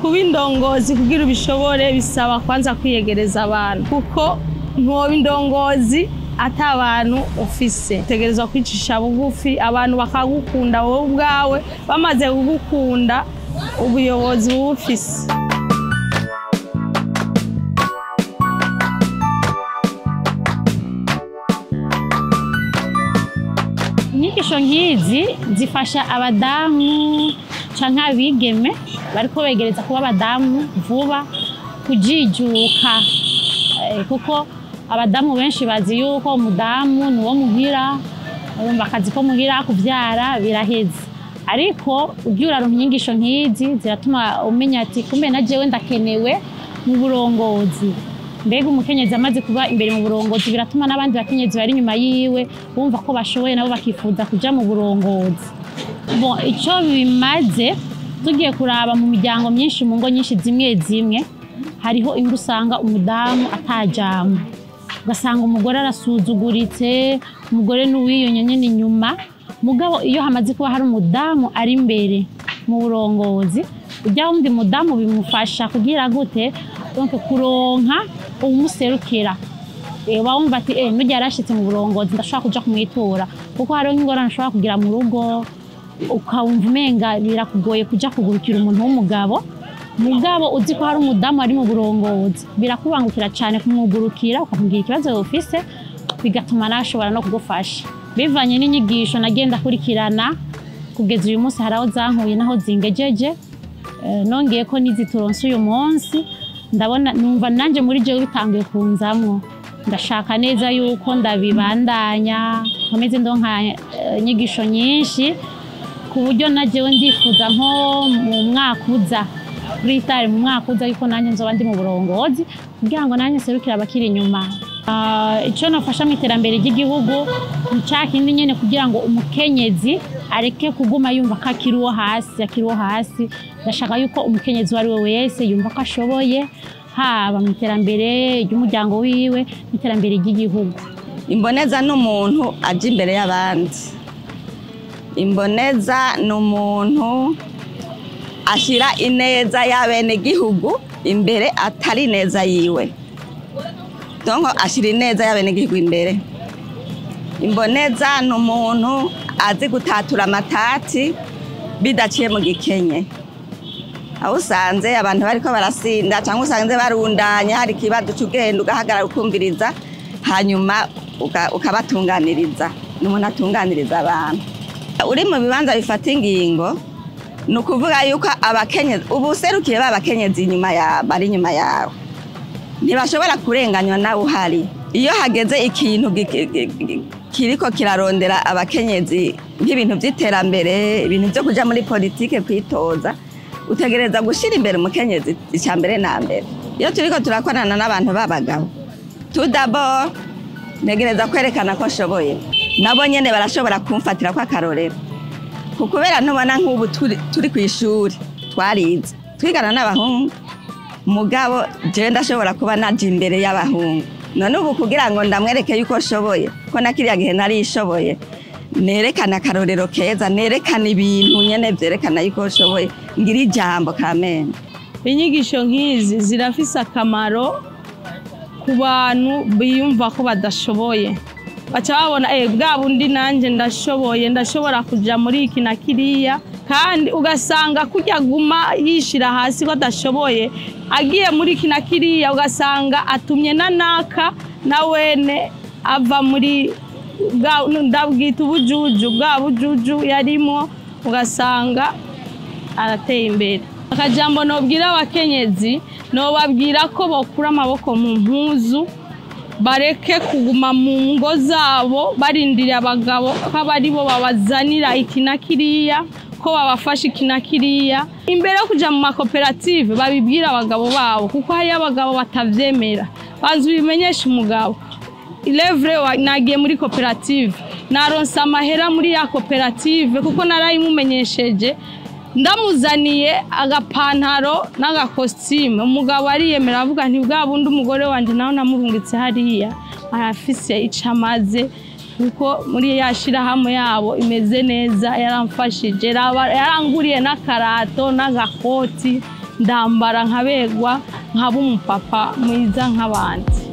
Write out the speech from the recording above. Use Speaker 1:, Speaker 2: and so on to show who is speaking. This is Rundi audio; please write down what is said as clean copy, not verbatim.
Speaker 1: kuba indongozi kugira ubishobore bisaba kwanza kwiyegereza abantu kuko ntoba indongozi atabantu ufise utegerezwa kwicisha bugufi abantu bakagukunda wowe ubwawe bamaze kugukunda ubuyobozi bufise. Inyigisho nk'izi zifasha abadamu canke abigeme bariko begereza kuba abadamu vuba kujijuka kuko abadamu benshi bazi yuko umudamu nuwo muhira urumva akazi ko muhira kuvyara biraheze ariko ubyuraronka inyigisho nk'izi ziratuma umenya ati kumbe na jewe ndakenewe mu burongozi mbega umukenyezi amaze kuba imbere mu burongozi biratuma n'abandi bakenyezi bari inyuma yiwe bumva ko bashoboye nabo bakifuza kuja mu burongozi. Bon ico bimaze tugiye kuraba mu miryango myinshi mu ngo nyinshi zimwe zimwe hariho ingo usanga umudamu atajambo ugasanga umugore arasuzuguritse umugore n'uwiyonye nyene inyuma mugabo iyo hamaze kuba hari umudamu ari imbere mu burongozi ujya wundi mudamu bimufasha kugira gute donc kuronka umuserukira bawumva ati nujya yarashitse mu burongozi ndashaka kuja kumwitura kuko hariho ingorane ashobora kugira mu rugo ukawumva umenga birakugoye kuja kugurukira umuntu w'umugabo mugabo uzi ko hari umudamu ari mu burongozi birakubangukira cyane kumwugurukira ukamubwira ikibazo ufise bigatuma nashobora no kugufasha bivanye n'inyigisho nagenda kurikirana kugeza uyu munsi haraho zankuye naho zingejeje nongeye ko nizituronse uyu munsi ndabona numva nanje muri je bitangiye kunzamwo ndashaka neza yuko ndabibandanya nkomeze ndonka inyigisho nyinshi ku buryo najewe ndifuza nko mu mwaka uza Ritari mu mwaka uza yuko nanje nzoba ndi mu burongozi kugira ngo nanje serukira abakiri inyuma. Ico nafasha mu iterambere ry'igihugu nicakindi nyene kugira ngo umukenyezi areke kuguma yumva ko akiriho hasi ndashaka yuko umukenyezi wari we wese yumva ko ashoboye haba mu iterambere ry'umuryango wiwe n'iterambere ry'igihugu.
Speaker 2: Imboneza n'umuntu aje imbere y'abandi. Imboneza n'umuntu ashira ineza y'abene gihugu imbere atari neza yiwe. Donc ashira ineza y'abene gihugu imbere. Imboneza n'umuntu azi gutatura amatati bidaciye mu gikenye. Aho usanze abantu bariko barasinda cyangwa usanze barundanya hari kibazo cy'ugenda ugahagarara ukumviriza hanyuma ukabatunganiriza n'umuntu atunganiriza abantu. Uri mu bibanza bifata ingingo nukuvuga yuko abakenyezi ubuserukiye babakenyezi bari inyuma yawe ntibashobora kurenganywa nawe uhari. Iyo hageze ikintu kiriko kirarondera abakenyezi nk'ibintu by'iterambere ibintu byo kuja muri politike kwitoza utegereza gushira imbere umukenyezi icambere na mbere. Iyo turiko turakorana n'abantu babagabo tout d'abord negereza kwerekana ko nshoboye nabo nyene barashobora kumfatira kwa akarorero kubera ntubona nk'ubu turi ku ishuri twarize twigana n'abahungu mugabo je ndashobora kuba naje imbere y'abahungu none ubu kugira ngo ndamwereke yuko nshoboye ko nakiriya gihe nari ishoboye nerekana akarorero keza nerekana ibintu nyene vyerekana yuko nshoboye ngira ijambo kamene.
Speaker 1: Inyigisho nk'izi zirafise akamaro ku bantu biyumva ko badashoboye baca babona bwa bundi nanje ndashobora kuja muri iki na kiriya kandi ugasanga kujya guma yishira hasi ko adashoboye agiye muri iki na kiriya ugasanga atumye nanaka na wene ava muri ndabwita ubujuju yarimo ugasanga arateye imbere. Akajambo nobwira abakenyezi nobabwira ko bokura amaboko mu mpuzu bareke kuguma mu ngo zabo barindira abagabo ko bari bo babazanira iki na kiriya ko babafasha iki na kiriya imbere yo kuja mu makoperative babibwira abagabo babo kuko hari abagabo batavyemera banzu bimenyesha umugabo ilevre nagiye muri koperative naronsa amahera muri ya koperative kuko narayimumenyesheje ndamuzaniye agapantaro n'agakostime umugabo ariyemera avuga nti bwa bundi umugore wanje naho namurungitse hariya arafise icamaze kuko muri yashira hamwe yabo imeze neza yaramfashije yaranguriye n'akarato n'agakoti
Speaker 3: ndambara nkaberwa nkaba umupapa mwiza nk'abandi.